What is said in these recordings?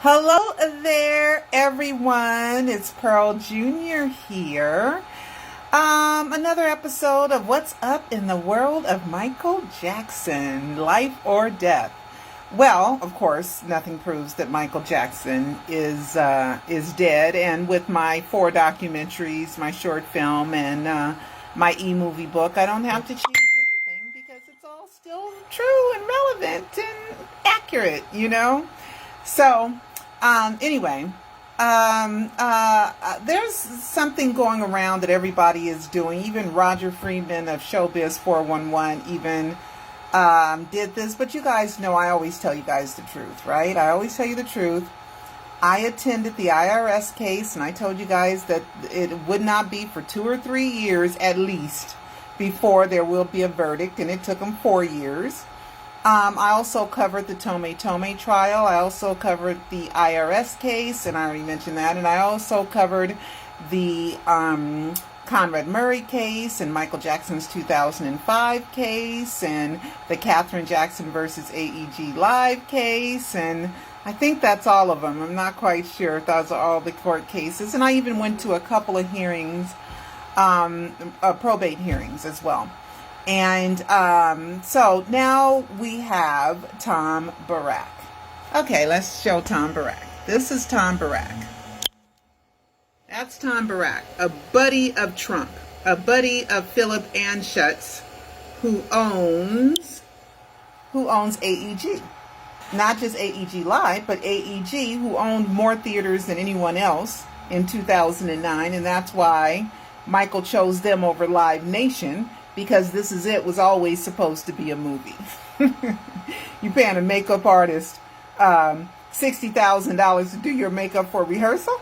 Hello there, everyone. It's Pearl Jr. here. Another episode of What's Up in the World of Michael Jackson, Life or Death. Well, of course, nothing proves that Michael Jackson is dead. And with my 4 documentaries, my short film, and my e-movie book, I don't have to change anything because it's all still true and relevant and accurate, So, anyway, there's something going around that everybody is doing. Even Roger Freeman of Showbiz 411 even did this. But you guys know I always tell you guys the truth, right? I always tell you the truth. I attended the IRS case, and I told you guys that it would not be for 2 or 3 years at least before there will be a verdict, and it took them 4 years. I also covered the Tome trial. I also covered the IRS case, and I already mentioned that. And I also covered the Conrad Murray case and Michael Jackson's 2005 case and the Katherine Jackson versus AEG Live case. And I think that's all of them. I'm not quite sure if those are all the court cases. And I even went to a couple of hearings, probate hearings as well. And so now we have Tom Barrack. Okay, let's show Tom Barrack. This is Tom Barrack. That's Tom Barrack, a buddy of Trump, a buddy of Philip Anschutz, who owns AEG. Not just AEG Live, but AEG, who owned more theaters than anyone else in 2009, and that's why Michael chose them over Live Nation. Because This Is It was always supposed to be a movie. You paying a makeup artist $60,000 to do your makeup for rehearsal?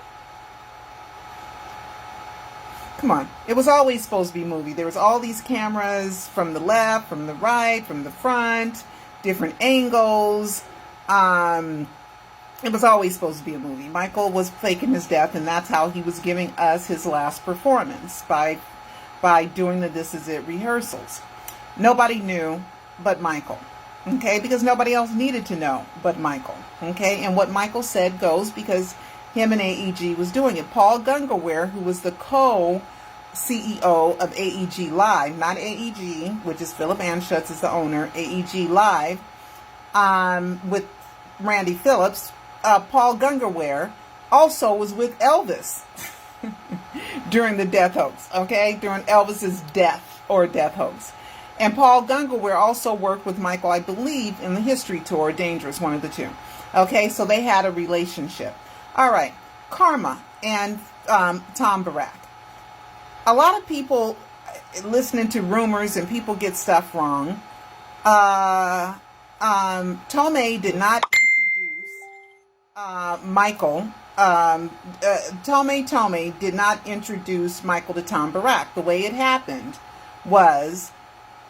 Come on. It was always supposed to be a movie. There was all these cameras from the left, from the right, from the front, different angles. It was always supposed to be a movie. Michael was faking his death, and that's how he was giving us his last performance, by doing the This Is It rehearsals. Nobody knew but Michael, okay? Because nobody else needed to know but Michael, okay? And what Michael said goes because him and AEG was doing it. Paul Gungaware, who was the co-CEO of AEG Live, not AEG, which is Philip Anschutz is the owner, AEG Live, with Randy Phillips, Paul Gungaware also was with Elvis during the death hoax, okay? During Elvis's death hoax. And Paul Gungaware also worked with Michael, I believe, in the History Tour, Dangerous, one of the two. Okay, so they had a relationship. All right, Karma and Tom Barrack. A lot of people listening to rumors and people get stuff wrong. Tome did not introduce Michael. Tome did not introduce Michael to Tom Barrack. The way it happened was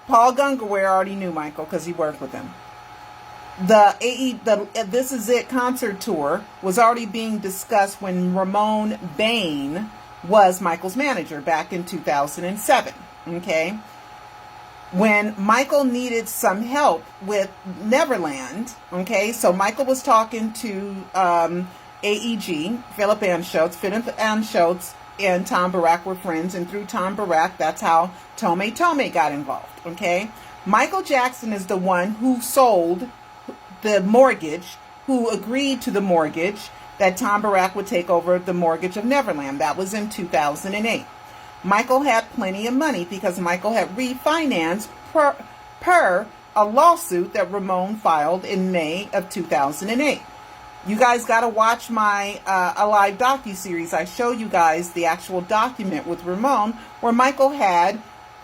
Paul Gungaware already knew Michael because he worked with him. The This Is It concert tour was already being discussed when Raymone Bain was Michael's manager back in 2007. Okay, when Michael needed some help with Neverland. Okay, so Michael was talking to AEG, Philip Anschutz and Tom Barrack were friends, and through Tom Barrack, that's how Tome got involved, okay? Michael Jackson is the one who sold the mortgage, who agreed to the mortgage that Tom Barrack would take over the mortgage of Neverland. That was in 2008. Michael had plenty of money because Michael had refinanced per a lawsuit that Raymone filed in May of 2008. You guys got to watch my Alive Docu-series. I show you guys the actual document with Raymone where Michael had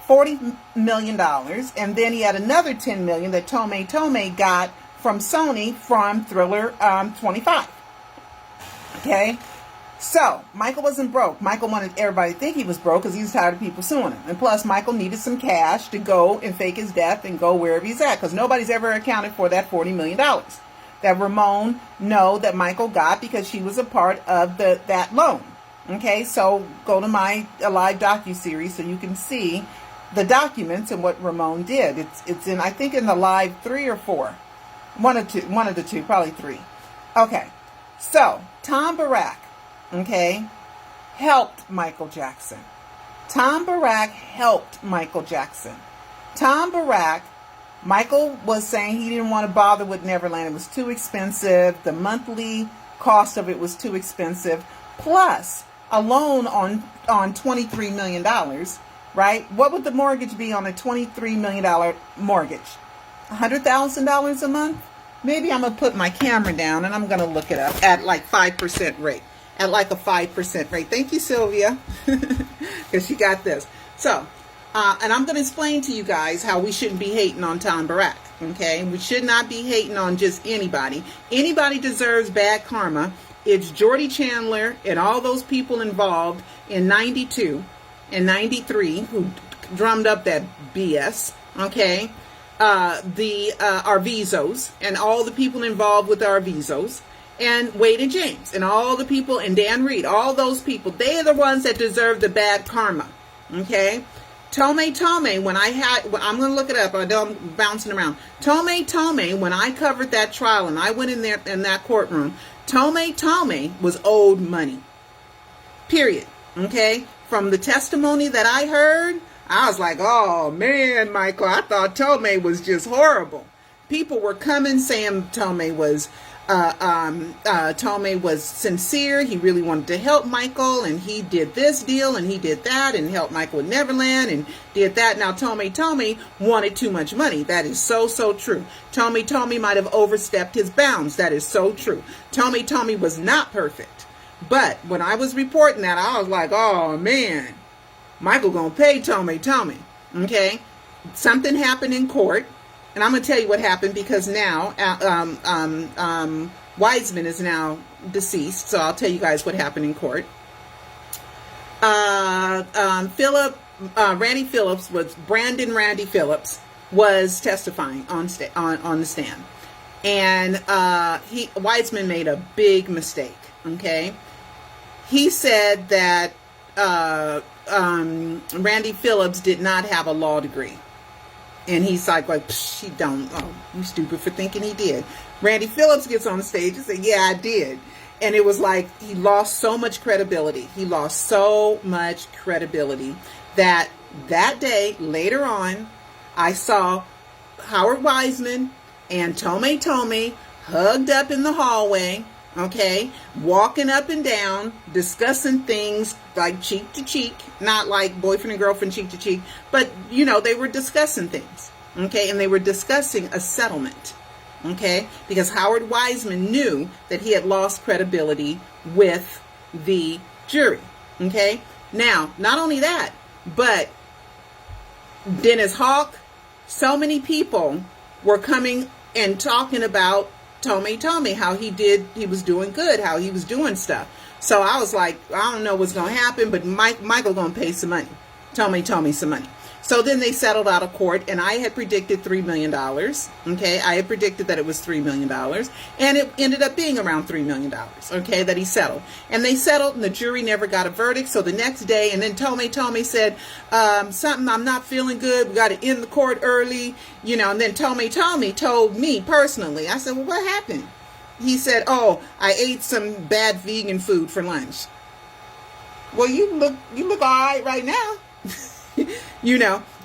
$40 million, and then he had another $10 million that Tome got from Sony from Thriller 25. Okay? So, Michael wasn't broke. Michael wanted everybody to think he was broke because he was tired of people suing him. And plus, Michael needed some cash to go and fake his death and go wherever he's at because nobody's ever accounted for that $40 million. That Raymone know that Michael got because she was a part of that loan. Okay, so go to my Alive Docu-series so you can see the documents and what Raymone did. It's in, I think, in the Live 3 or 4. One of the two, probably 3. Okay, So Tom Barrack, okay, helped Michael Jackson. Tom Barrack helped Michael Jackson. Tom Barrack, Michael was saying he didn't want to bother with Neverland. It was too expensive. The monthly cost of it was too expensive. Plus, a loan on $23 million, right? What would the mortgage be on a $23 million mortgage? $100,000 a month? Maybe I'm going to put my camera down and I'm going to look it up at like 5% rate. At like a 5% rate. Thank you, Sylvia, because she got this. So, and I'm going to explain to you guys how we shouldn't be hating on Tom Barrack, okay? We should not be hating on just anybody. Anybody deserves bad karma. It's Jordy Chandler and all those people involved in 92 and 93 who drummed up that BS, okay? The Arvizos and all the people involved with Arvizos. And Wade and James and all the people and Dan Reed, all those people, they are the ones that deserve the bad karma. Okay? Tome, when I'm going to look it up, I know I'm bouncing around. Tome, when I covered that trial and I went in there in that courtroom, Tome was owed money. Period. Okay? From the testimony that I heard, I was like, oh man, Michael, I thought Tome was just horrible. People were coming saying Tome was sincere. He really wanted to help Michael, and he did this deal and he did that and helped Michael with Neverland and did that. Now Tome wanted too much money. That is so true. Tome might have overstepped his bounds. That is so true. Tome was not perfect. But when I was reporting that, I was like, oh man, Michael gonna pay Tome. Okay? Something happened in court. And I'm going to tell you what happened because now Wiseman is now deceased. So I'll tell you guys what happened in court. Randy Phillips Randy Phillips was testifying on the stand. And Wiseman made a big mistake. Okay. He said that Randy Phillips did not have a law degree. And he's like, she don't. Oh, you stupid for thinking he did. Randy Phillips gets on the stage and says, yeah, I did. And it was like he lost so much credibility. He lost so much credibility that day, later on, I saw Howard Wiseman and Tome hugged up in the hallway, okay, walking up and down, discussing things like cheek to cheek, not like boyfriend and girlfriend cheek to cheek, but, they were discussing things, okay, and they were discussing a settlement, okay, because Howard Wiseman knew that he had lost credibility with the jury, okay. Now, not only that, but Dennis Hawk, so many people were coming and talking about Tome, how he was doing good, how he was doing stuff. So I was like, I don't know what's going to happen, but Michael going to pay some money. Tome some money. So then they settled out of court, and I had predicted $3 million. Okay, I had predicted that it was $3 million, and it ended up being around $3 million. Okay, that he settled, and they settled, and the jury never got a verdict. So the next day, and then Tome said something. I'm not feeling good. We got to end the court early, And then Tome told me personally. I said, well, what happened? He said, oh, I ate some bad vegan food for lunch. Well, you look all right now.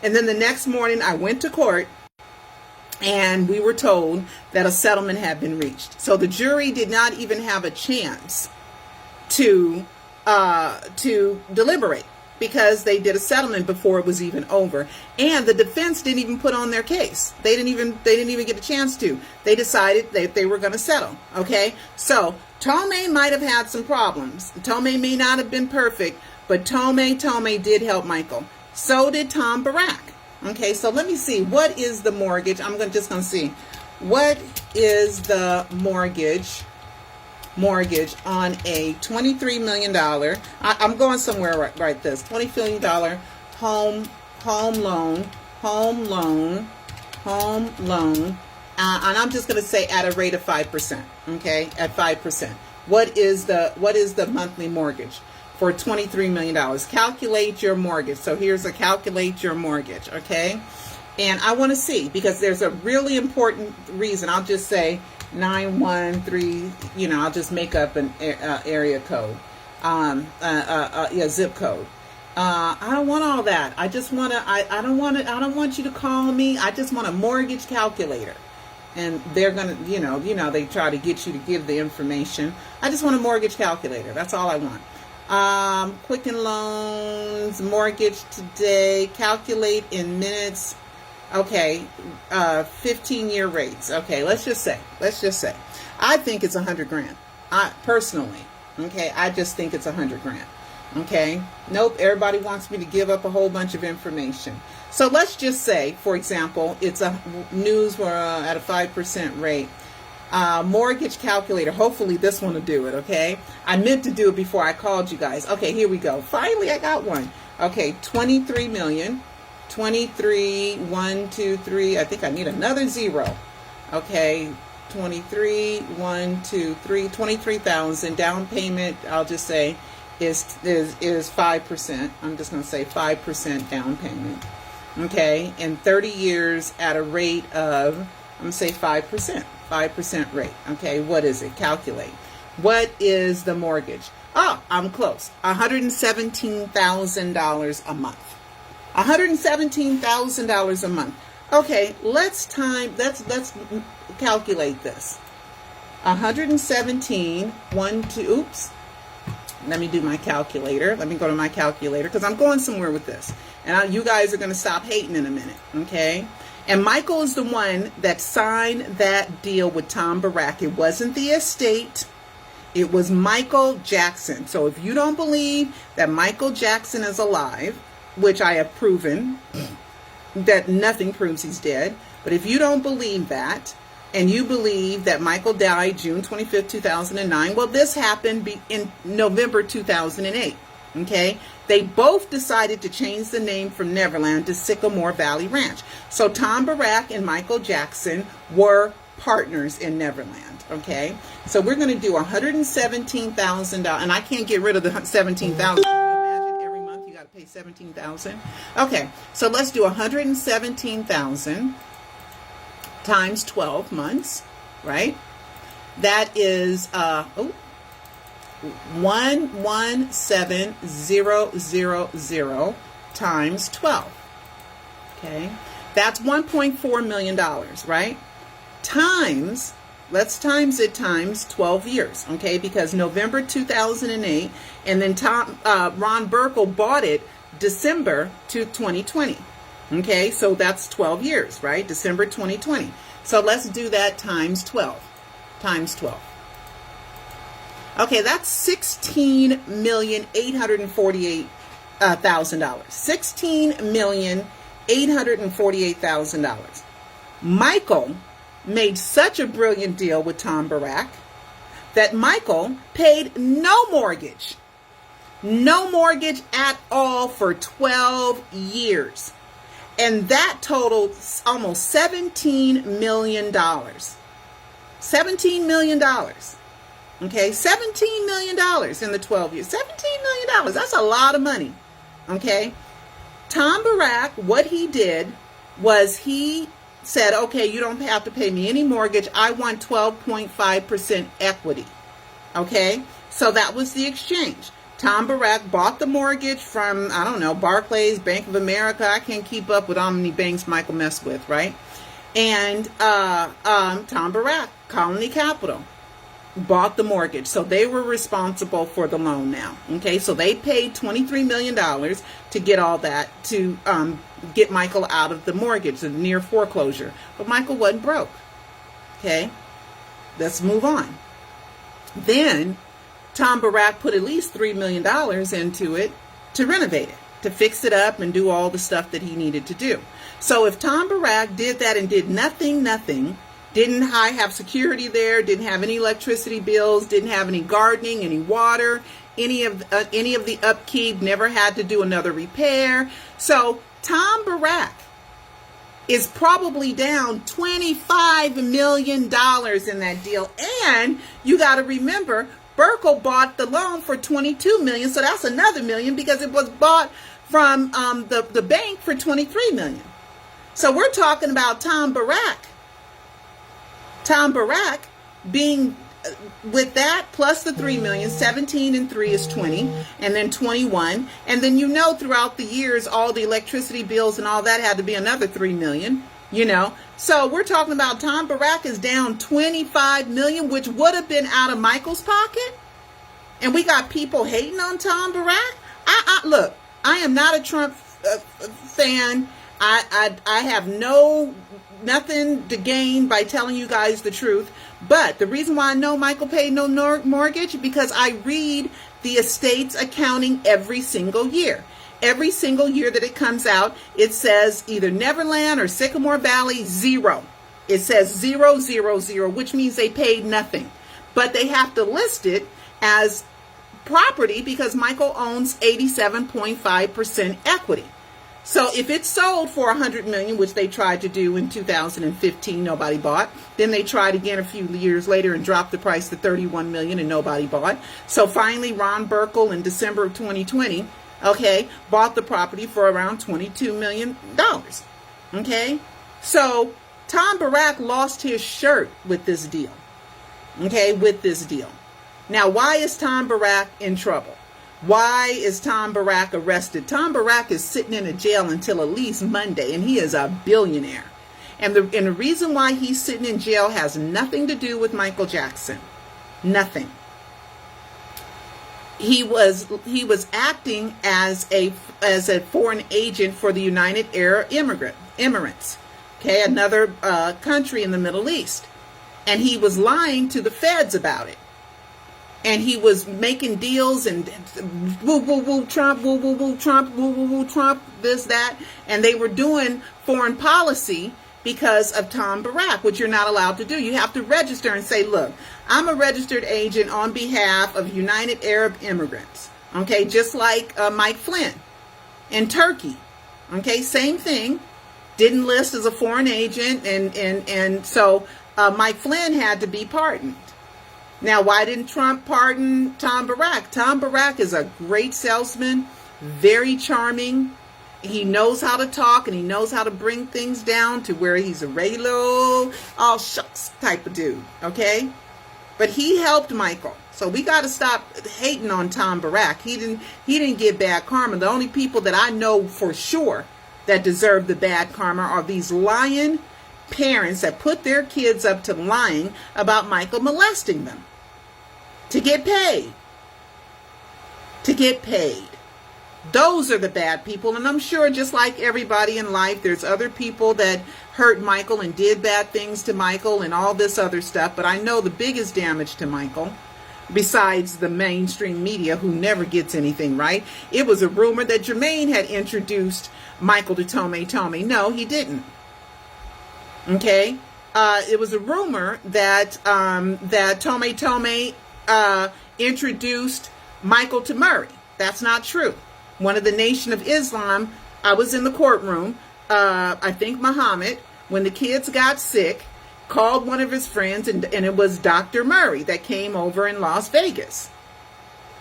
And then the next morning I went to court and we were told that a settlement had been reached. So the jury did not even have a chance to deliberate because they did a settlement before it was even over. And the defense didn't even put on their case. They didn't even get a chance to. They decided that they were going to settle. Okay. So Tome might have had some problems. Tome may not have been perfect, but Tome did help Michael. So did Tom Barrack. Okay, so let me see. What is the mortgage? I'm just going to see. What is the mortgage on a $23 million? I'm going somewhere right this. $20 million home loan. And I'm just going to say at a rate of 5%. Okay, at 5%. What is the monthly mortgage for $23 million? Calculate your mortgage. So here's a calculate your mortgage, okay? And I want to see, because there's a really important reason. I'll just say 913, I'll just make up an area code, zip code. I don't want all that. I just want to, I don't want you to call me. I just want a mortgage calculator. And they're going to, they try to get you to give the information. I just want a mortgage calculator. That's all I want. Quicken Loans, mortgage today, calculate in minutes. Okay, 15-year rates. Okay, let's just say. I think it's $100,000. Personally, okay, I just think it's $100,000. Okay, nope, everybody wants me to give up a whole bunch of information. So let's just say, for example, it's a news at a 5% rate. Mortgage calculator. Hopefully this one will do it, okay? I meant to do it before I called you guys. Okay, here we go. Finally, I got one. Okay, 23 million. 23, 1, 2, 3. I think I need another zero. Okay, 23, 1, 2, 3. 23,000. Down payment, I'll just say, is 5%. I'm just going to say 5% down payment. Okay, in 30 years at a rate of, I'm going to say 5%. 5% rate. Okay, what is it? Calculate. What is the mortgage? Oh, I'm close. $117,000 a month. $117,000 a month. Okay, let's calculate this. 117, 1, 2, oops. Let me do my calculator. Let me go to my calculator because I'm going somewhere with this. And you guys are going to stop hating in a minute, okay? And Michael is the one that signed that deal with Tom Barrack. It wasn't the estate. It was Michael Jackson. So if you don't believe that Michael Jackson is alive, which I have proven, that nothing proves he's dead. But if you don't believe that, and you believe that Michael died June 25th, 2009, well, this happened in November 2008, okay? They both decided to change the name from Neverland to Sycamore Valley Ranch. So Tom Barrack and Michael Jackson were partners in Neverland, okay? So we're going to do $117,000, and I can't get rid of the $17,000. Pay $17,000. Okay, so let's do $117,000 times 12 months, right? That is 117,000 times 12. Okay, that's $1.4 million, right? Times, let's times it times 12 years, okay? Because November 2008, and then Ron Burkle bought it December 2020. Okay, so that's 12 years, right? December 2020. So let's do that times 12. Times 12. Okay, that's $16,848,000. $16,848,000. Michael made such a brilliant deal with Tom Barrack that Michael paid no mortgage at all for 12 years. And that totaled almost $17 million. $17 million. Okay, $17 million in the 12 years. $17 million. That's a lot of money. Okay. Tom Barrack, what he did was he said, okay, you don't have to pay me any mortgage. I want 12.5% equity. Okay, so that was the exchange. Tom Barrack bought the mortgage from, I don't know, Barclays, Bank of America. I can't keep up with how many banks Michael messed with, right? And Tom Barrack, Colony Capital, bought the mortgage. So they were responsible for the loan now. Okay, so they paid $23 million to get all that, to get Michael out of the mortgage, the near foreclosure. But Michael wasn't broke. Okay, let's move on. Then Tom Barrack put at least $3 million into it to renovate it, to fix it up and do all the stuff that he needed to do. So if Tom Barrack did that and did nothing, didn't have security there, didn't have any electricity bills, didn't have any gardening, any water, any of the upkeep, never had to do another repair. So Tom Barrack is probably down $25 million in that deal. And you got to remember, Burkle bought the loan for $22 million, so that's another $1 million because it was bought from the bank for $23 million. So we're talking about Tom Barrack being with that plus the 3 million, 17 and 3 is 20, and then 21, and then throughout the years all the electricity bills and all that had to be another 3 million. So we're talking about Tom Barrack is down 25 million, which would have been out of Michael's pocket, and we got people hating on Tom Barrack. Look, I am not a Trump fan. I have nothing to gain by telling you guys the truth. But the reason why I know Michael paid no mortgage, because I read the estate's accounting every single year. Every single year that it comes out, it says either Neverland or Sycamore Valley, 0. It says 0, 0, 0, which means they paid nothing. But they have to list it as property because Michael owns 87.5% equity. So if it's sold for $100 million, which they tried to do in 2015, nobody bought. Then they tried again a few years later and dropped the price to $31 million and nobody bought. So finally, Ron Burkle in December of 2020, bought the property for around $22 million. Okay, so Tom Barrack lost his shirt with this deal. Now, why is Tom Barrack in trouble? Why is Tom Barrack arrested? Tom Barrack is sitting in a jail until at least Monday, and he is a billionaire. And the reason why he's sitting in jail has nothing to do with Michael Jackson. Nothing. He was acting as a foreign agent for the United Arab Emirates, another country in the Middle East, and he was lying to the feds about it. And he was making deals and woo, woo, woo, Trump, woo, woo, woo, Trump, woo, woo, woo, Trump, this, that. And they were doing foreign policy because of Tom Barrack, which you're not allowed to do. You have to register and say, look, I'm a registered agent on behalf of United Arab Immigrants. Just like Mike Flynn in Turkey. Same thing. Didn't list as a foreign agent. And so Mike Flynn had to be pardoned. Now, why didn't Trump pardon Tom Barrack? Tom Barrack is a great salesman, very charming. He knows how to talk and he knows how to bring things down to where he's a regular, all shucks type of dude, But he helped Michael. So we got to stop hating on Tom Barrack. He didn't get bad karma. The only people that I know for sure that deserve the bad karma are these lying parents that put their kids up to lying about Michael molesting them. To get paid. Those are the bad people. And I'm sure just like everybody in life, there's other people that hurt Michael and did bad things to Michael and all this other stuff. But I know the biggest damage to Michael, besides the mainstream media who never gets anything right, it was a rumor that Jermaine had introduced Michael to Tomei. No, he didn't. It was a rumor that Tomei introduced Michael to Murray. That's not true. One of the Nation of Islam, I was in the courtroom, I think Muhammad, when the kids got sick, called one of his friends, and it was Dr. Murray that came over in Las Vegas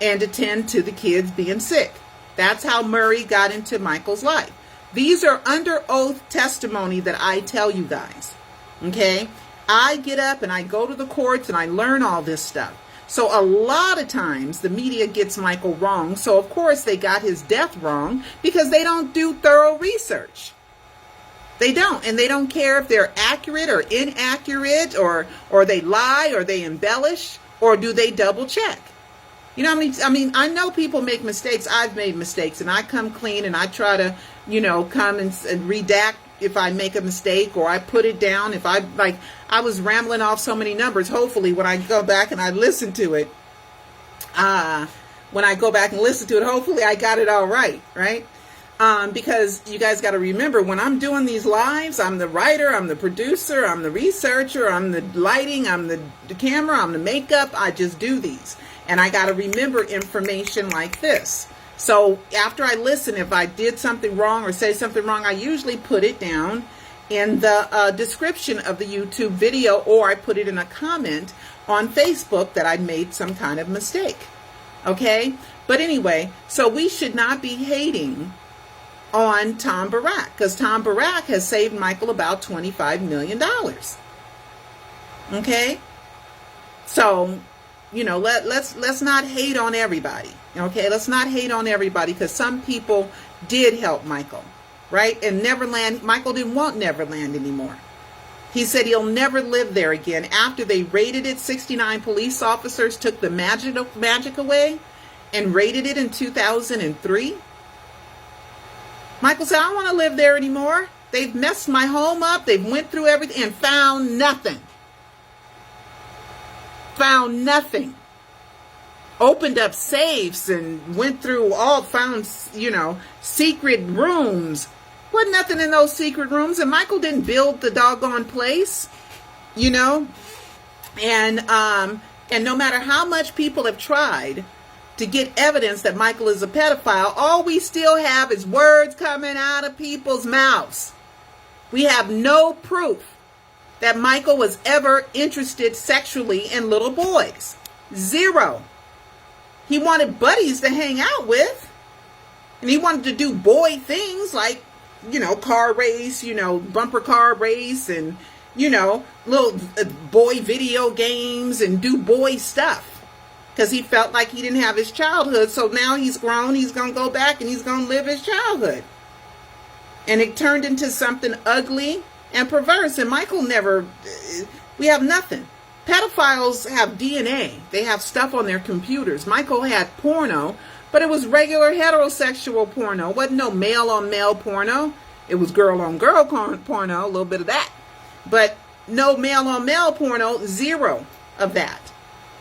and attend to the kids being sick. That's how Murray got into Michael's life. These are under oath testimony that I tell you guys. I get up and I go to the courts and I learn all this stuff. So a lot of times the media gets Michael wrong. So of course they got his death wrong because they don't do thorough research. They don't. And they don't care if they're accurate or inaccurate or they lie or they embellish or do they double check. I know people make mistakes. I've made mistakes and I come clean and I try to, come and redact if I make a mistake or I put it down. If I was rambling off so many numbers. Hopefully when I go back and I listen to it, hopefully I got it all right. Because you guys got to remember, when I'm doing these lives, I'm the writer, I'm the producer, I'm the researcher, I'm the lighting, I'm the camera, I'm the makeup. I just do these. And I got to remember information like this. So after I listen, if I did something wrong or say something wrong, I usually put it down in the description of the YouTube video, or I put it in a comment on Facebook that I made some kind of mistake. But anyway, so we should not be hating on Tom Barrack because Tom Barrack has saved Michael about $25 million. So, let's not hate on everybody. Okay, let's not hate on everybody, because some people did help Michael, right? And Neverland, Michael didn't want Neverland anymore. He said he'll never live there again. After they raided it, 69 police officers took the magic away and raided it in 2003. Michael said, I don't want to live there anymore. They've messed my home up. They've went through everything and found nothing. Found nothing. Opened up safes and went through found, secret rooms. Wasn't nothing in those secret rooms, and Michael didn't build the doggone place, And no matter how much people have tried to get evidence that Michael is a pedophile, all we still have is words coming out of people's mouths. We have no proof that Michael was ever interested sexually in little boys. Zero. He wanted buddies to hang out with, and he wanted to do boy things like, car race, bumper car race, and, little boy video games, and do boy stuff. Because he felt like he didn't have his childhood. So now he's grown, he's going to go back and he's going to live his childhood. And it turned into something ugly and perverse. And Michael we have nothing. Pedophiles have DNA. They have stuff on their computers. Michael had porno, but it was regular heterosexual porno. It wasn't no male on male porno. It was girl on girl porno, a little bit of that. But no male on male porno, zero of that.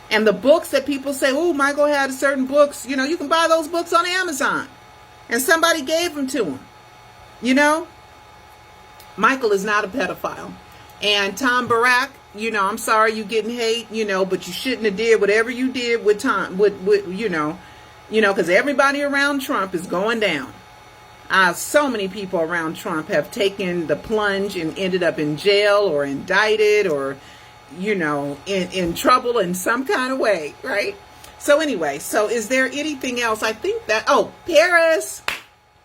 And the books that people say, oh, Michael had certain books, you can buy those books on Amazon. And somebody gave them to him. Michael is not a pedophile. And Tom Barrack, I'm sorry you're getting hate, but you shouldn't have did whatever you did with Tom, because everybody around Trump is going down. So many people around Trump have taken the plunge and ended up in jail or indicted or, in trouble in some kind of way, right? So anyway, is there anything else? I think that, Paris.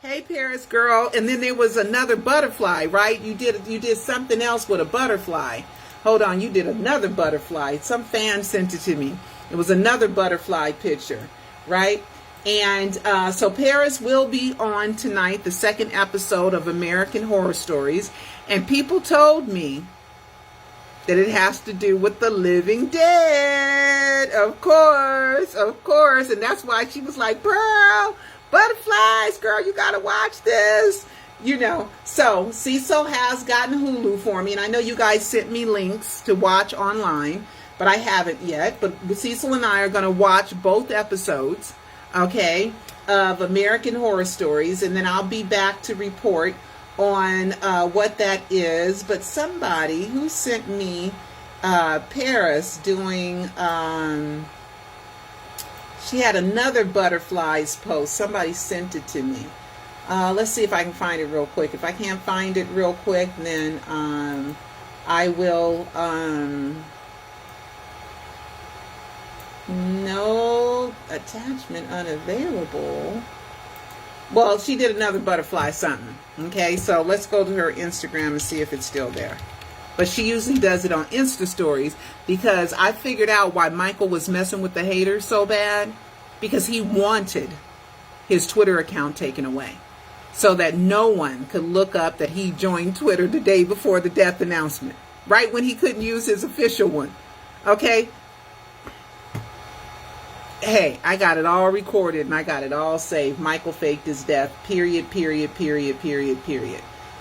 Hey, Paris girl. And then there was another butterfly, right? You did something else with a butterfly. Hold on, you did another butterfly. Some fan sent it to me. It was another butterfly picture, right? And so Paris will be on tonight, the second episode of American Horror Stories. And people told me that it has to do with the living dead. Of course. And that's why she was like, Pearl, butterflies, girl, you got to watch this. So Cecil has gotten Hulu for me. And I know you guys sent me links to watch online, but I haven't yet. But Cecil and I are going to watch both episodes, okay, of American Horror Stories. And then I'll be back to report on what that is. But somebody who sent me Paris doing, she had another butterflies post. Somebody sent it to me. Let's see if I can find it real quick. If I can't find it real quick, then I will, no attachment unavailable. Well, she did another butterfly something. Okay, so let's go to her Instagram and see if it's still there. But she usually does it on Insta stories, because I figured out why Michael was messing with the haters so bad, because he wanted his Twitter account taken away so that no one could look up that he joined Twitter the day before the death announcement, right when he couldn't use his official one. Okay. Hey, I got it all recorded and I got it all saved. Michael faked his death. Period.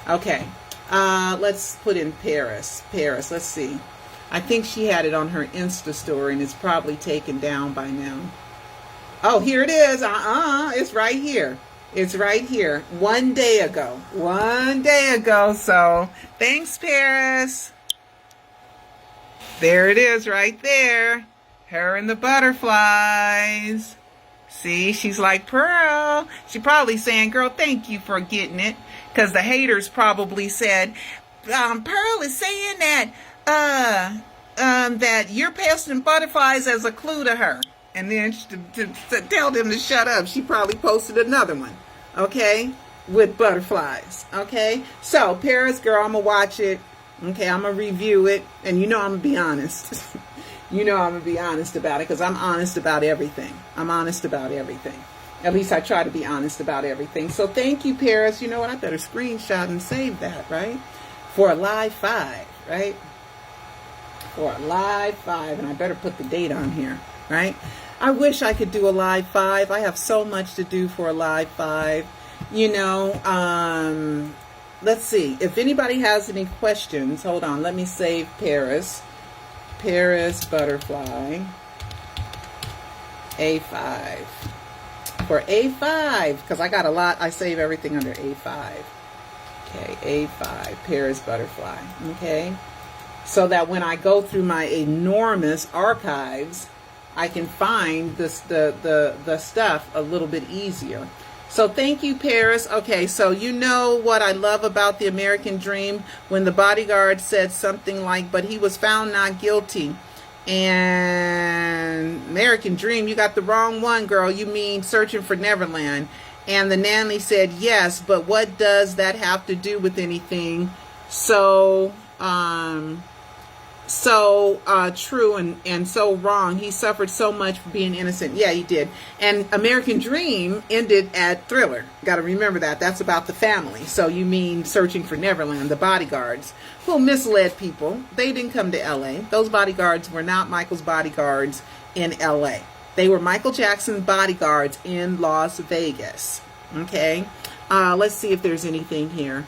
Okay. Let's put in Paris. Let's see. I think she had it on her Insta story and it's probably taken down by now. Oh, here it is. It's right here. It's right here. 1 day ago. So thanks, Paris. There it is right there. Her and the butterflies. See, she's like, Pearl. She probably saying, girl, thank you for getting it. Because the haters probably said, Pearl is saying that that you're posting butterflies as a clue to her. And then to tell them to shut up, she probably posted another one, okay, with butterflies, okay? So, Paris, girl, I'm going to watch it, okay? I'm going to review it, and I'm going to be honest. You know I'm going to be honest about it because I'm honest about everything. I'm honest about everything. At least I try to be honest about everything. So thank you, Paris. You know what? I better screenshot and save that, right? For a live 5, right? For a live 5. And I better put the date on here, right? I wish I could do a live 5. I have so much to do for a live 5. You know, let's see. If anybody has any questions, hold on. Let me save Paris. Paris Butterfly. A5. For A5, because I got a lot. I save everything under A5. Okay, A5, Paris Butterfly. Okay, so that when I go through my enormous archives, I can find the stuff a little bit easier. So thank you, Paris. Okay, so you know what I love about the American Dream when the bodyguard said something like, but he was found not guilty. And American Dream, you got the wrong one, girl. You mean Searching for Neverland. And the nanny said, yes, but what does that have to do with anything? So true and so wrong. He suffered so much for being innocent. Yeah, he did. And American Dream ended at Thriller. Got to remember that. That's about the family. So you mean Searching for Neverland, the bodyguards who misled people. They didn't come to L.A. Those bodyguards were not Michael's bodyguards in L.A. They were Michael Jackson's bodyguards in Las Vegas. Okay. Let's see if there's anything here.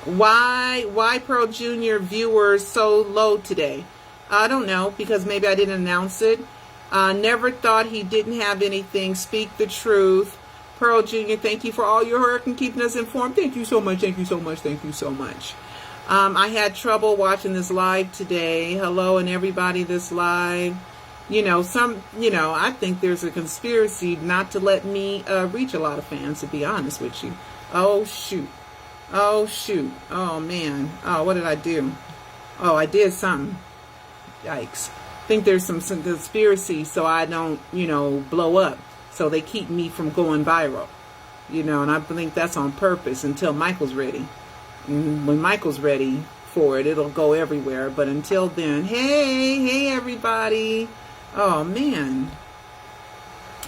Why Pearl Jr. viewers so low today? I don't know, because maybe I didn't announce it. Never thought he didn't have anything. Speak the truth. Pearl Jr., thank you for all your work and keeping us informed. Thank you so much. Thank you so much. Thank you so much. I had trouble watching this live today. Hello and everybody this live. You know, I think there's a conspiracy not to let me reach a lot of fans, to be honest with you. Oh, shoot. Oh, shoot. Oh, man. Oh, what did I do? Oh, I did something. Yikes. I think there's some conspiracy so I don't, blow up. So they keep me from going viral. And I think that's on purpose until Michael's ready. And when Michael's ready for it, it'll go everywhere. But until then, hey, everybody. Oh, man.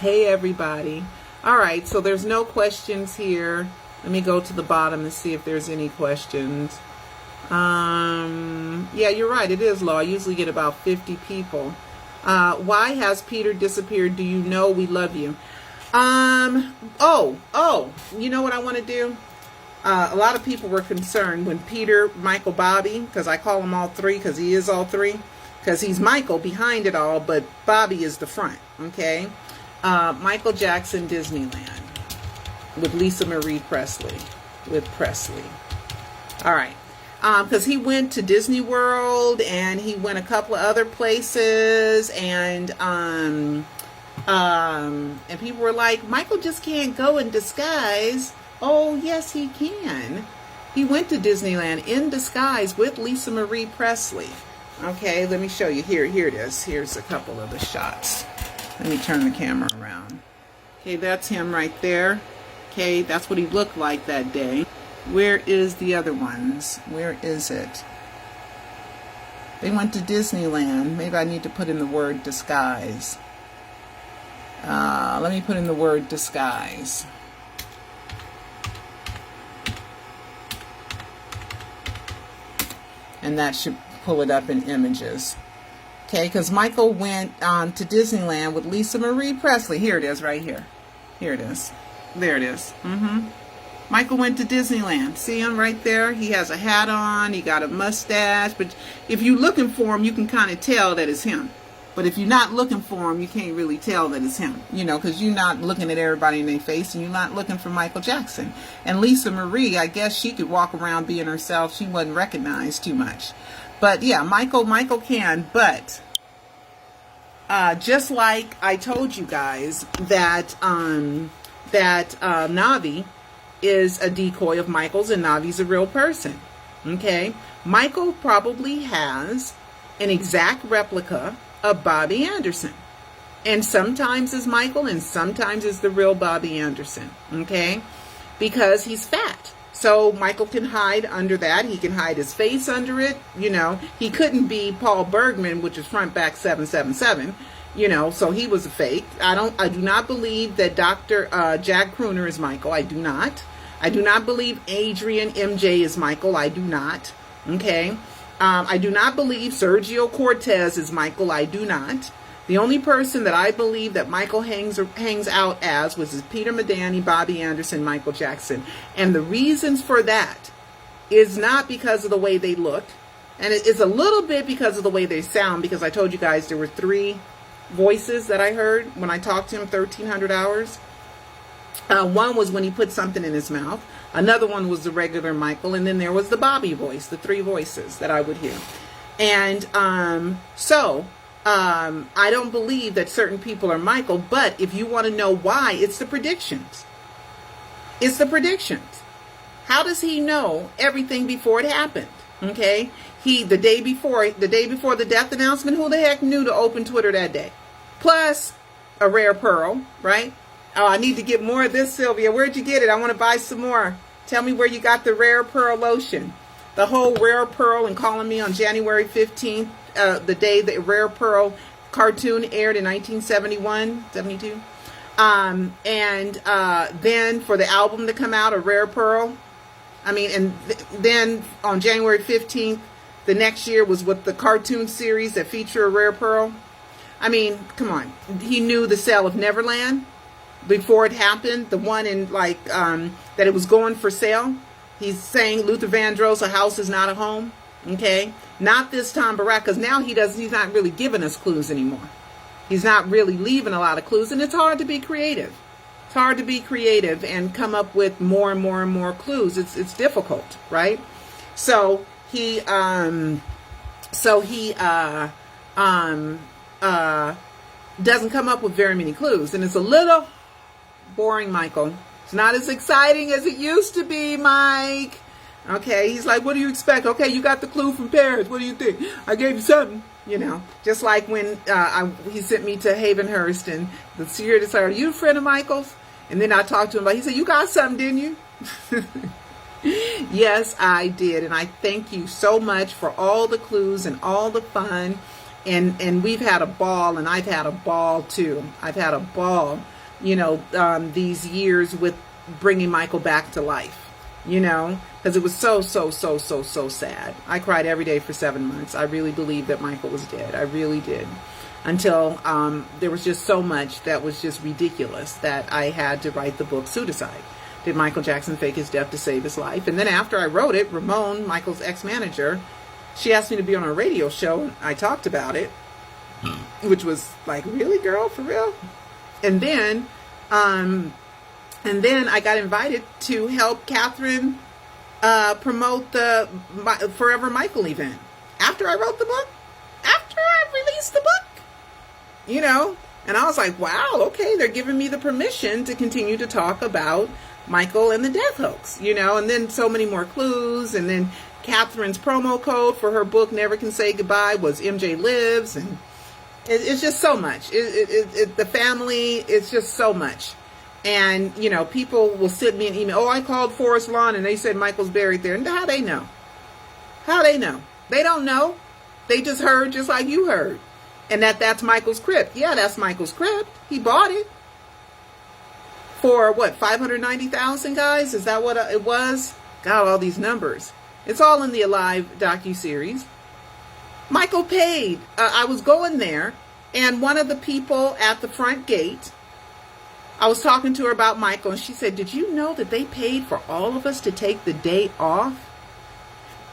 Hey, everybody. All right, so there's no questions here. Let me go to the bottom and see if there's any questions. Yeah, you're right. It is low. I usually get about 50 people. Why has Peter disappeared? Do you know we love you? You know what I want to do? A lot of people were concerned when Peter, Michael, Bobby, because I call him all three because he is all three, because he's Michael behind it all, but Bobby is the front, okay? Michael Jackson, Disneyland, with Lisa Marie Presley, All right. Because he went to Disney World and he went a couple of other places, and people were like, Michael just can't go in disguise. Oh, yes, he can. He went to Disneyland in disguise with Lisa Marie Presley. Okay, let me show you. Here it is. Here's a couple of the shots. Let me turn the camera around. Okay, that's him right there. Okay, that's what he looked like that day. Where is the other ones? Where is it? They went to Disneyland. Maybe I need to put in the word disguise. Let me put in the word disguise. And that should pull it up in images. Okay, because Michael went to Disneyland with Lisa Marie Presley. Here it is right here. Here it is. There it is. Michael went to Disneyland. See him right there? He has a hat on. He got a mustache. But if you're looking for him, you can kind of tell that it's him. But if you're not looking for him, you can't really tell that it's him. Because you're not looking at everybody in their face, and you're not looking for Michael Jackson. And Lisa Marie, I guess she could walk around being herself. She wasn't recognized too much. But yeah, Michael can. But just like I told you guys that Navi is a decoy of Michael's, and Navi's a real person. Okay, Michael probably has an exact replica of Bobby Anderson, and sometimes is Michael and sometimes is the real Bobby Anderson. Okay, because he's fat, So Michael can hide under that. He can hide his face under it. You know, he couldn't be Paul Bergman, which is front back 777. You know, so he was a fake. I do not believe that Dr. Jack Crooner is Michael. I do not. I do not believe Adrian MJ is Michael. I do not. Okay. I do not believe Sergio Cortez is Michael. I do not. The only person that I believe that Michael hangs out as was Peter Medani, Bobby Anderson, Michael Jackson. And the reasons for that is not because of the way they look. And it is a little bit because of the way they sound, because I told you guys there were 3 voices that I heard when I talked to him 1,300 hours. One was when he put something in his mouth. Another one was the regular Michael. And then there was the Bobby voice, the 3 voices that I would hear. And I don't believe that certain people are Michael, but if you want to know why, it's the predictions. It's the predictions. How does he know everything before it happened? Okay. The day before the death announcement, who the heck knew to open Twitter that day? Plus a rare pearl, right? Oh, I need to get more of this, Sylvia. Where'd you get it? I want to buy some more. Tell me where you got the rare pearl lotion. The whole rare pearl, and calling me on January 15th, the day the rare pearl cartoon aired in 1971, 72. Then for the album to come out, a rare pearl. I mean, and then on January 15th, the next year was with the cartoon series that feature a rare pearl. I mean, come on. He knew the sale of Neverland before it happened. The one in that it was going for sale. He's saying Luther Vandross, a house is not a home. Okay. Not this time, Barrack, because now he's not really giving us clues anymore. He's not really leaving a lot of clues, and it's hard to be creative. It's hard to be creative and come up with more and more and more clues. It's difficult, right? So he doesn't come up with very many clues, and it's a little boring, Michael. It's not as exciting as it used to be, Mike. Okay, he's like, what do you expect? Okay, you got the clue from Paris. What do you think? I gave you something. You know, just like when he sent me to Havenhurst, and the security said, are you a friend of Michael's? And then I talked to him about, he said, you got something, didn't you? Yes, I did. And I thank you so much for all the clues and all the fun. And we've had a ball, and I've had a ball too. I've had a ball, you know, these years with bringing Michael back to life, you know, because it was so sad. I cried every day for 7 months. I really believed that Michael was dead. I really did. Until there was just so much that was just ridiculous that I had to write the book Pseudocide. Did Michael Jackson fake his death to save his life? And then after I wrote it, Raymone, Michael's ex-manager, she asked me to be on a radio show, and I talked about it, which was like, really, girl, for real? And then I got invited to help Catherine promote the Forever Michael event. After I wrote the book, after I released the book, you know, and I was like, wow, okay, they're giving me the permission to continue to talk about Michael and the death hoax, you know, and then so many more clues. And then Catherine's promo code for her book Never Can Say Goodbye was MJ Lives, and it's just so much. The family, it's just so much. And, you know, people will send me an email, oh, I called Forest Lawn and they said Michael's buried there. And how they know? How they know? They don't know. They just heard just like you heard. And that's Michael's crypt. Yeah, that's Michael's crypt. He bought it. For what, 590,000, guys? Is that what it was? Got all these numbers. It's all in the Alive Docu-series. Michael paid. I was going there, and one of the people at the front gate, I was talking to her about Michael, and she said, did you know that they paid for all of us to take the day off?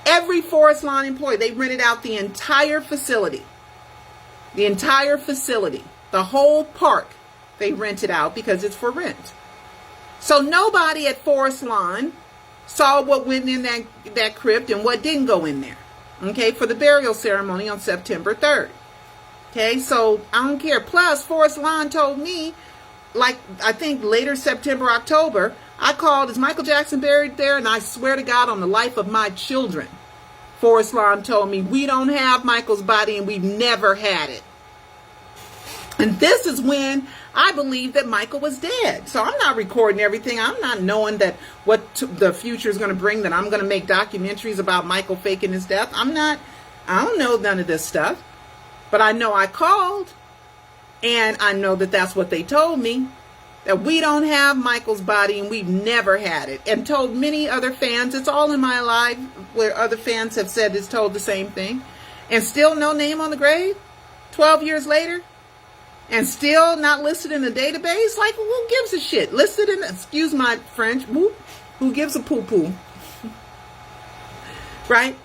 Every Forest Lawn employee, they rented out the entire facility. The entire facility. The whole park, they rented out because it's for rent. So nobody at Forest Lawn saw what went in that crypt and what didn't go in there. Okay, for the burial ceremony on September 3rd. Okay, so I don't care. Plus, Forest Lawn told me, like, I think later September, October, I called, is Michael Jackson buried there? And I swear to God on the life of my children, Forest Lawn told me, we don't have Michael's body and we've never had it. And this is when I believe that Michael was dead. So I'm not recording everything. I'm not knowing that the future is going to bring, that I'm going to make documentaries about Michael faking his death. I don't know none of this stuff. But I know I called, and I know that that's what they told me, that we don't have Michael's body, and we've never had it. And told many other fans, it's all in my Alive, where other fans have said it's told the same thing. And still no name on the grave 12 years later, and still not listed in the database. Like, who gives a shit? Listed in, excuse my French, who gives a poo-poo? Right?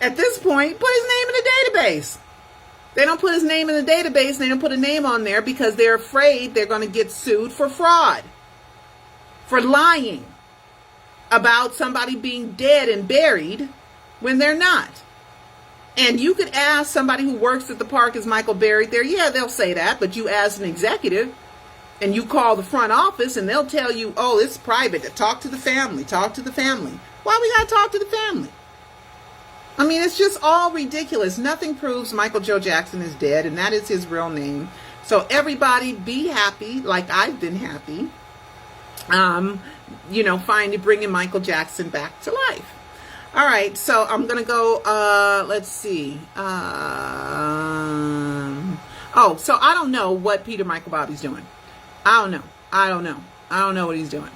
At this point, put his name in the database. They don't put his name in the database. They don't put a name on there because they're afraid they're going to get sued for fraud, for lying about somebody being dead and buried when they're not. And you could ask somebody who works at the park, is Michael buried there? Yeah, they'll say that. But you ask an executive and you call the front office and they'll tell you, oh, it's private. Talk to the family. Talk to the family. Why we got to talk to the family? I mean, it's just all ridiculous. Nothing proves Michael Joe Jackson is dead, and that is his real name. So everybody be happy, like I've been happy, finally bringing Michael Jackson back to life. All right, so I'm going to go, let's see. So I don't know what Peter Michael Bobby's doing. I don't know what he's doing.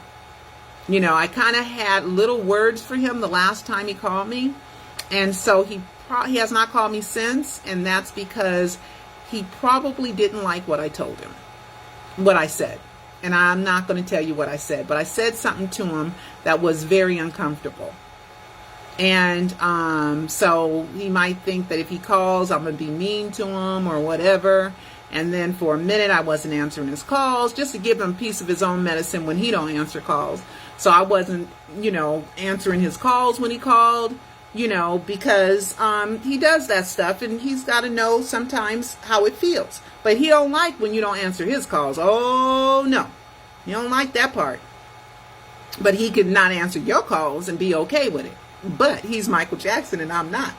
You know, I kind of had little words for him the last time he called me. And so he has not called me since. And that's because he probably didn't like what I told him, what I said. And I'm not going to tell you what I said, but I said something to him that was very uncomfortable. And so he might think that if he calls, I'm going to be mean to him or whatever. And then for a minute, I wasn't answering his calls just to give him a piece of his own medicine when he don't answer calls. So I wasn't, answering his calls when he called, because he does that stuff and he's got to know sometimes how it feels. But he don't like when you don't answer his calls. Oh, no. He don't like that part. But he could not answer your calls and be okay with it. But he's Michael Jackson and I'm not.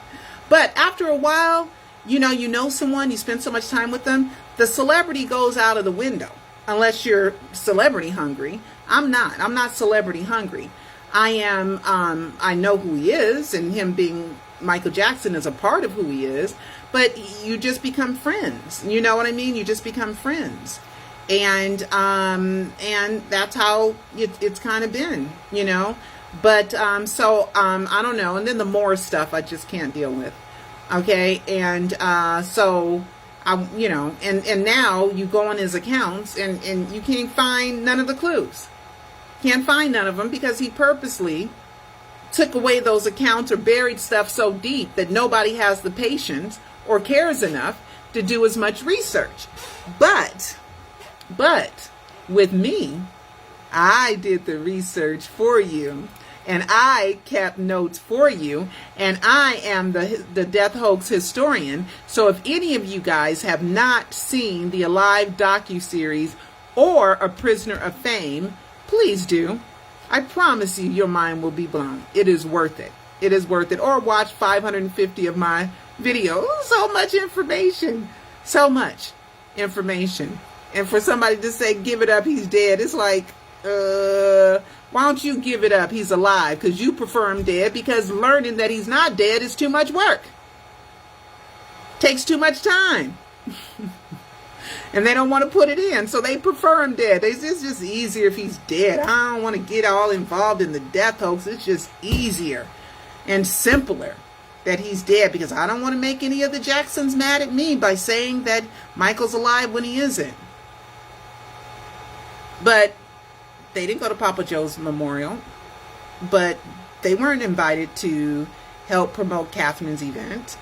But after a while, you know someone, you spend so much time with them, the celebrity goes out of the window. Unless you're celebrity hungry. I'm not celebrity hungry. I am, I know who he is, and him being Michael Jackson is a part of who he is, but you just become friends. You know what I mean? You just become friends. And that's how it's kind of been, But, I don't know. And then the more stuff I just can't deal with. Okay. And, so and now you go on his accounts and you can't find none of the clues. Can't find none of them because he purposely took away those accounts or buried stuff so deep that nobody has the patience or cares enough to do as much research. But with me, I did the research for you. And I kept notes for you, and I am the death hoax historian. So if any of you guys have not seen the Alive Docu-series or A Prisoner of Fame, please do. I promise you, your mind will be blown. It is worth it. It is worth it. Or watch 550 of my videos. So much information. So much information. And for somebody to say, give it up, he's dead, it's like, why don't you give it up? He's alive, because you prefer him dead, because learning that he's not dead is too much work. Takes too much time. And they don't want to put it in, so they prefer him dead. It's just easier if he's dead. I don't want to get all involved in the death hoax. It's just easier and simpler that he's dead, because I don't want to make any of the Jacksons mad at me by saying that Michael's alive when he isn't. But they didn't go to Papa Joe's memorial, but they weren't invited to help promote Catherine's event.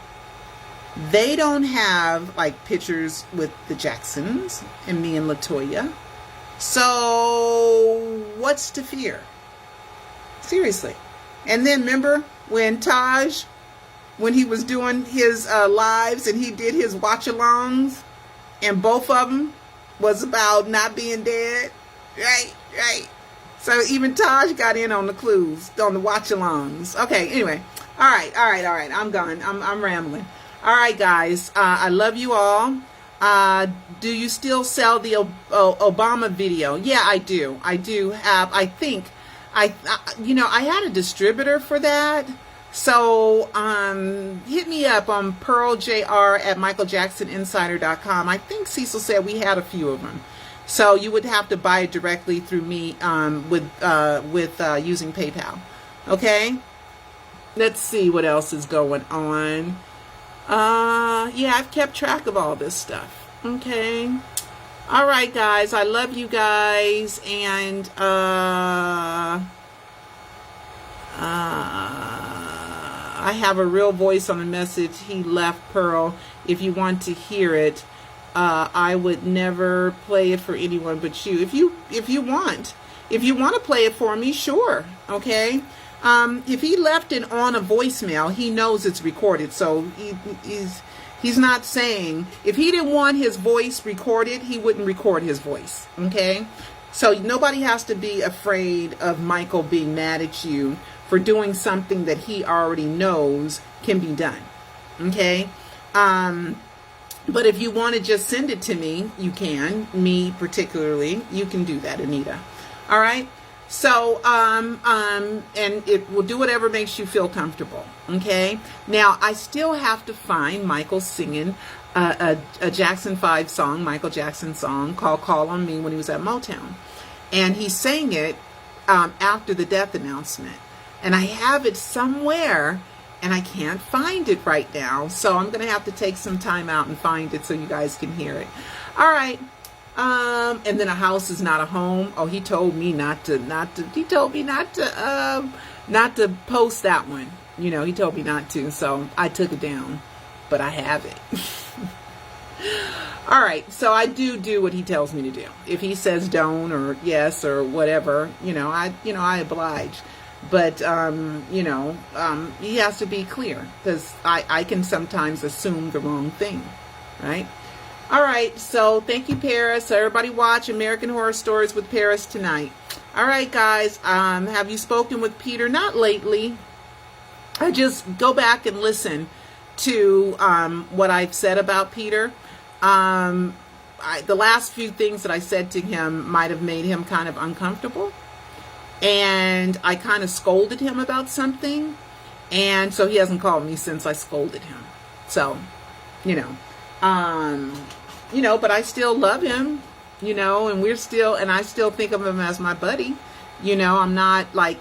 They don't have like pictures with the Jacksons and me and LaToya. So what's to fear? Seriously. And then remember when Taj, when he was doing his lives and he did his watch-alongs, and both of them was about not being dead? Right. So even Taj got in on the clues, on the watch-alongs. Okay, anyway. All right. I'm gone. I'm rambling. All right, guys. I love you all. Do you still sell the Obama video? Yeah, I do. I do have, I think, you know, I had a distributor for that. So, hit me up on pearljr@michaeljacksoninsider.com. I think Cecil said we had a few of them. So you would have to buy it directly through me, with using PayPal. Okay? Let's see what else is going on. Yeah, I've kept track of all this stuff. Okay. All right, guys. I love you guys. And, I have a real voice on the message he left, Pearl. If you want to hear it, I would never play it for anyone but you. If you want to play it for me, sure. Okay. If he left it on a voicemail, he knows it's recorded. So he's not saying, if he didn't want his voice recorded, he wouldn't record his voice. Okay. So nobody has to be afraid of Michael being mad at you for doing something that he already knows can be done. Okay. But if you want to just send it to me, you can. Me particularly, you can do that, Anita. All right. So, and it will do whatever makes you feel comfortable. Okay. Now, I still have to find Michael singing a Jackson 5 song, Michael Jackson song called "Call on Me" when he was at Motown, and he sang it after the death announcement. And I have it somewhere, and I can't find it right now. So I'm going to have to take some time out and find it so you guys can hear it. All right. And then a house is not a home. Oh, he told me not to post that one. You know, he told me not to. So I took it down, but I have it. All right. So I do what he tells me to do. If he says don't or yes or whatever, I oblige. But, he has to be clear, because I can sometimes assume the wrong thing, right? All right, so thank you, Paris. So everybody watch American Horror Stories with Paris tonight. All right, guys, have you spoken with Peter? Not lately. I just go back and listen to what I've said about Peter. The last few things that I said to him might have made him kind of uncomfortable. And I kind of scolded him about something. And so he hasn't called me since I scolded him. So, but I still love him, and I still think of him as my buddy. I'm not like,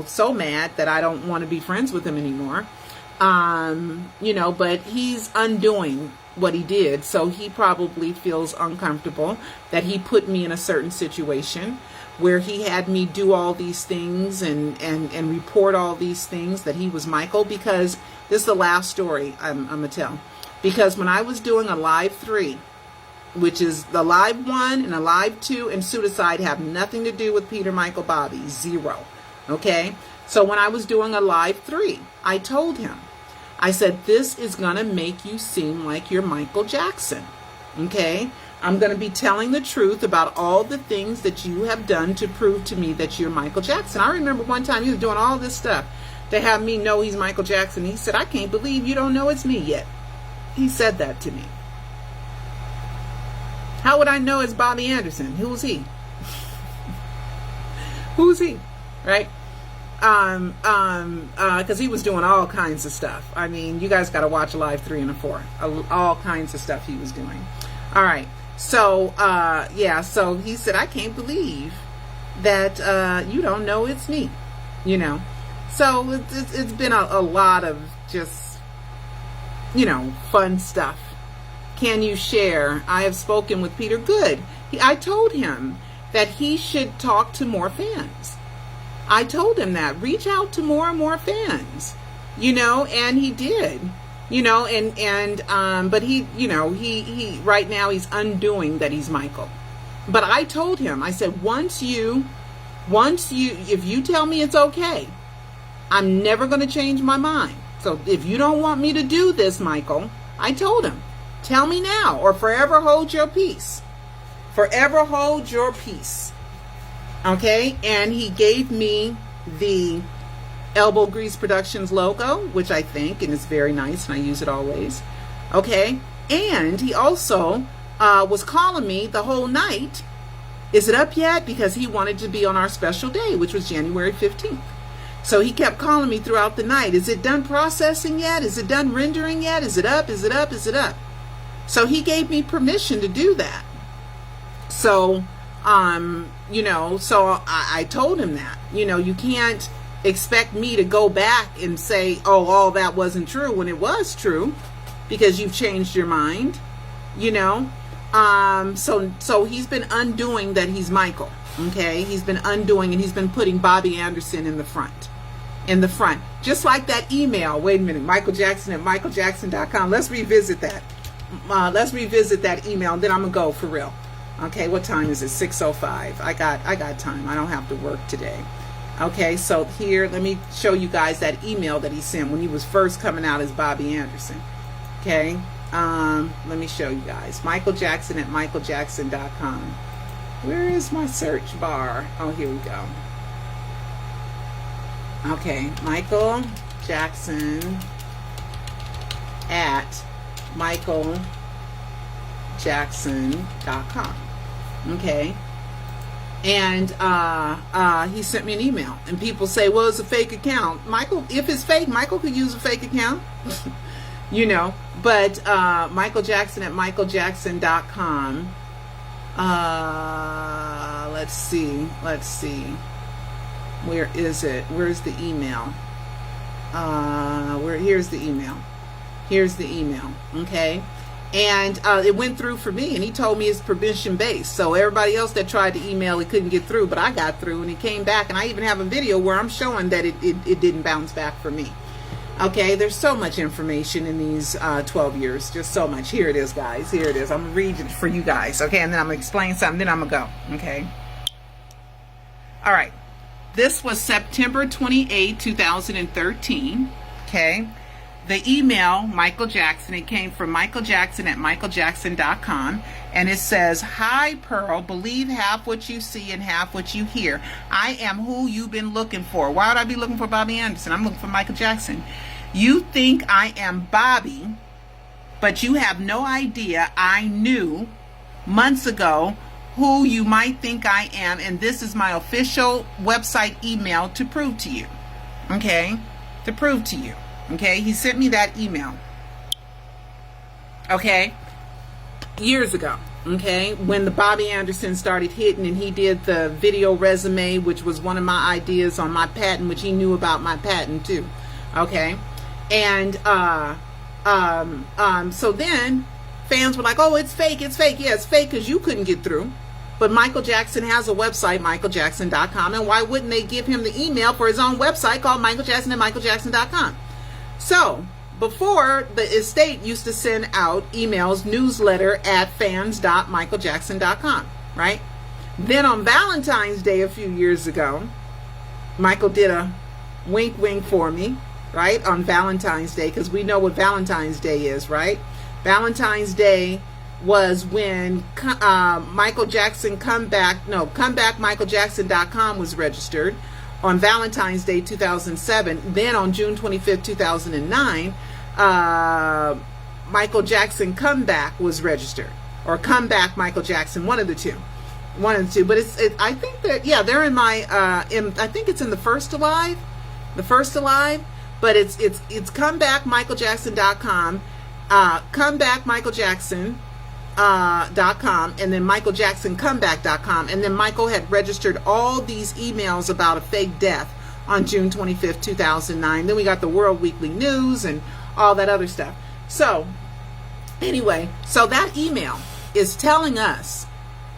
so mad that I don't want to be friends with him anymore. But he's undoing what he did. So he probably feels uncomfortable that he put me in a certain situation where he had me do all these things and report all these things, that he was Michael. Because this is the last story I'm going to tell. Because when I was doing Alive 3, which is the Alive 1 and Alive 2 and Suicide have nothing to do with Peter, Michael, Bobby. Zero. Okay? So when I was doing Alive 3, I told him, I said, this is going to make you seem like you're Michael Jackson. Okay? I'm going to be telling the truth about all the things that you have done to prove to me that you're Michael Jackson. I remember one time he was doing all this stuff to have me know he's Michael Jackson. He said, I can't believe you don't know it's me yet. He said that to me. How would I know it's Bobby Anderson? Who's he? Who's he? Right? Because he was doing all kinds of stuff. I mean, you guys got to watch Alive 3 and 4. All kinds of stuff he was doing. All right. So, so he said, I can't believe that you don't know it's me, So it's been a lot of just, fun stuff. Can you share? I have spoken with Peter. Good. I told him that he should talk to more fans. I told him that. Reach out to more and more fans, and he did. But he right now he's undoing that he's Michael. But I told him, I said, if you tell me it's okay, I'm never going to change my mind. So if you don't want me to do this, Michael, I told him, tell me now or forever hold your peace. Forever hold your peace. Okay. And he gave me the Elbow Grease Productions logo, which I think, and it's very nice, and I use it always. Okay. And he also was calling me the whole night. Is it up yet? Because he wanted to be on our special day, which was January 15th. So he kept calling me throughout the night. Is it done processing yet? Is it done rendering yet? Is it up? Is it up? Is it up? So he gave me permission to do that. So, so I told him that, you can't expect me to go back and say, oh, all that wasn't true when it was true, because you've changed your mind, So he's been undoing that he's Michael. Okay. He's been undoing, and he's been putting Bobby Anderson in the front. Just like that email. Wait a minute. Michael Jackson at michaeljackson.com. Let's revisit that. Let's revisit that email, and then I'm going to go for real. Okay, what time is it? 6:05. I got time. I don't have to work today. Okay, so here, let me show you guys that email that he sent when he was first coming out as Bobby Anderson. Okay, let me show you guys. Michael Jackson at michaeljackson.com. Where is my search bar? Oh, here we go. Okay, Michael Jackson at michaeljackson.com. Okay, and he sent me an email, and people say, well, it's a fake account. Michael, if it's fake, Michael could use a fake account. But Michael Jackson at michaeljackson.com. Let's see, where is it? Where's the email? Here's the email. Okay, and it went through for me, and he told me it's permission based. So everybody else that tried to email, it couldn't get through, but I got through, and it came back, and I even have a video where I'm showing that it didn't bounce back for me. Okay, there's so much information in these 12 years, just so much. Here it is, guys. Here it is. I'm gonna read it for you guys. Okay, and then I'm gonna explain something. Then I'm gonna go. Okay. All right. This was September 28, 2013. Okay. The email, Michael Jackson, it came from Michael Jackson at michaeljackson.com, and it says, "Hi, Pearl, believe half what you see and half what you hear. I am who you've been looking for." Why would I be looking for Bobby Anderson? I'm looking for Michael Jackson. "You think I am Bobby, but you have no idea I knew months ago who you might think I am, and this is my official website email to prove to you." Okay? To prove to you. Okay, he sent me that email. Okay, years ago. Okay, when the Bobby Anderson started hitting, and he did the video resume, which was one of my ideas on my patent, which he knew about my patent too. Okay, and so then fans were like, "Oh, it's fake, it's fake." Yeah, it's fake because you couldn't get through. But Michael Jackson has a website, michaeljackson.com, and why wouldn't they give him the email for his own website called Michael Jackson at michaeljackson.com? So, before, the estate used to send out emails, newsletter at fans.michaeljackson.com, right? Then on Valentine's Day a few years ago, Michael did a wink for me, right? On Valentine's Day, because we know what Valentine's Day is, right? Valentine's Day was when Michael Jackson comebackmichaeljackson.com was registered on Valentine's Day 2007. Then on June 25th, 2009, Michael Jackson Comeback was registered, or Comeback Michael Jackson, one of the two. But I think that, yeah, they're in my I think it's in the first Alive, but it's comebackmichaeljackson.com, comebackmichaeljackson.com, and then michaeljacksoncomeback.com. And then Michael had registered all these emails about a fake death on June 25th, 2009. Then we got the World Weekly News and all that other stuff. So anyway, so that email is telling us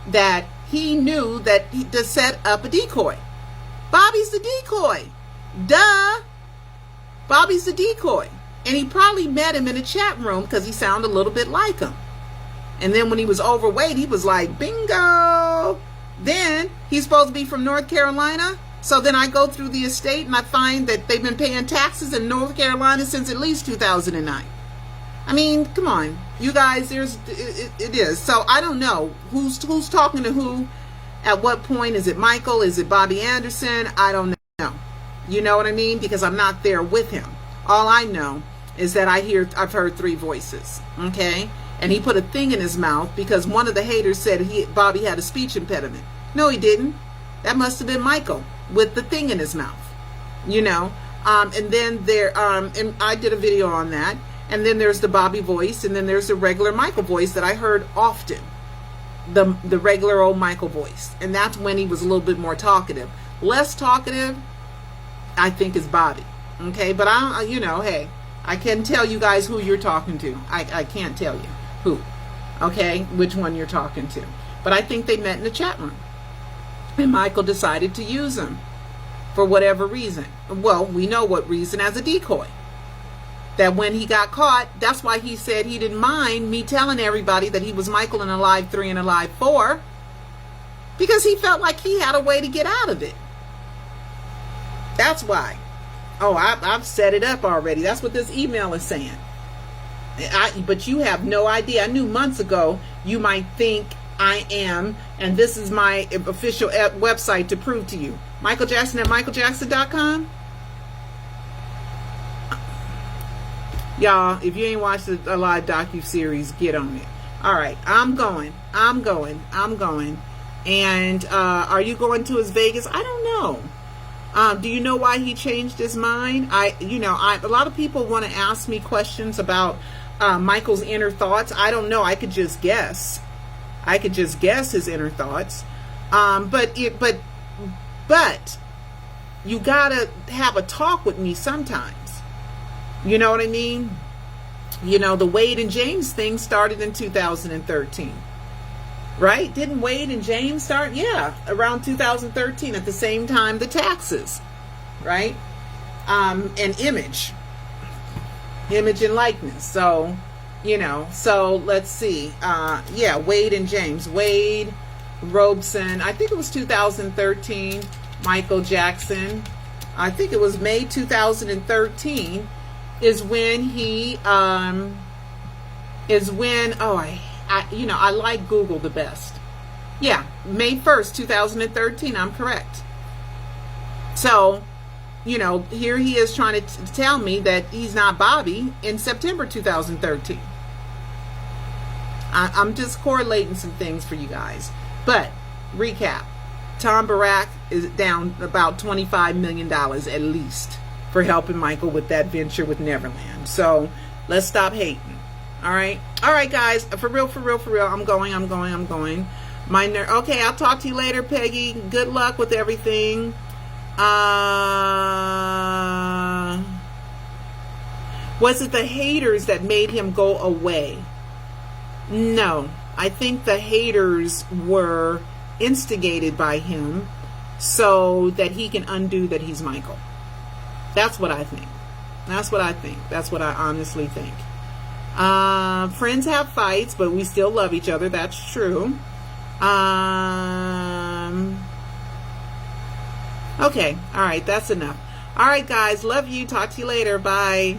that he knew that to set up a decoy. Bobby's the decoy. Duh. Bobby's the decoy. And he probably met him in a chat room because he sounded a little bit like him. And then when he was overweight, he was like, bingo. Then he's supposed to be from North Carolina. So then I go through the estate and I find that they've been paying taxes in North Carolina since at least 2009. I mean, come on, you guys, it is. So I don't know who's talking to who at what point. Is it Michael? Is it Bobby Anderson? I don't know. You know what I mean? Because I'm not there with him. All I know is that I've heard three voices. Okay. And he put a thing in his mouth because one of the haters said Bobby had a speech impediment. No, he didn't. That must have been Michael with the thing in his mouth, you know. And then and I did a video on that. And then there's the Bobby voice, and then there's the regular Michael voice that I heard often, the regular old Michael voice. And that's when he was a little bit more talkative. Less talkative, I think, is Bobby. Okay, but you know, hey, I can tell you guys who you're talking to. I can't tell you who, okay, which one you're talking to. But I think they met in the chat room, and Michael decided to use him for whatever reason. Well, we know what reason, as a decoy. That when he got caught, that's why he said he didn't mind me telling everybody that he was Michael in Alive 3 and Alive 4, because he felt like he had a way to get out of it. That's why. Oh, I've set it up already. That's what this email is saying. But you have no idea. I knew months ago you might think I am, and this is my official website to prove to you. Michael Jackson at michaeljackson.com. Y'all, if you ain't watched the Alive Docu-series, get on it. All right, I'm going. And are you going to his Vegas? I don't know. Do you know why he changed his mind? A lot of people want to ask me questions about Michael's inner thoughts. I don't know. I could just guess. His inner thoughts. But you gotta have a talk with me sometimes. You know what I mean? You know, the Wade and James thing started in 2013. Right? Didn't Wade and James start? Yeah, around 2013, at the same time the taxes. Right? And image and likeness. So, you know, so let's see. Yeah, Wade and James. Wade, Robeson, I think it was 2013. Michael Jackson, I think it was May 2013 is when he I like Google the best. Yeah, May 1st, 2013, I'm correct. So, you know, here he is trying to tell me that he's not Bobby in September 2013. I'm just correlating some things for you guys. But, recap. Tom Barrack is down about $25 million at least for helping Michael with that venture with Neverland. So, let's stop hating. All right, guys. For real. I'm going. Okay, I'll talk to you later, Peggy. Good luck with everything. Was it the haters that made him go away? No, I think the haters were instigated by him so that he can undo that he's Michael. That's what I think. That's what I honestly think. Friends have fights, but we still love each other. That's true. Okay. All right. That's enough. All right, guys. Love you. Talk to you later. Bye.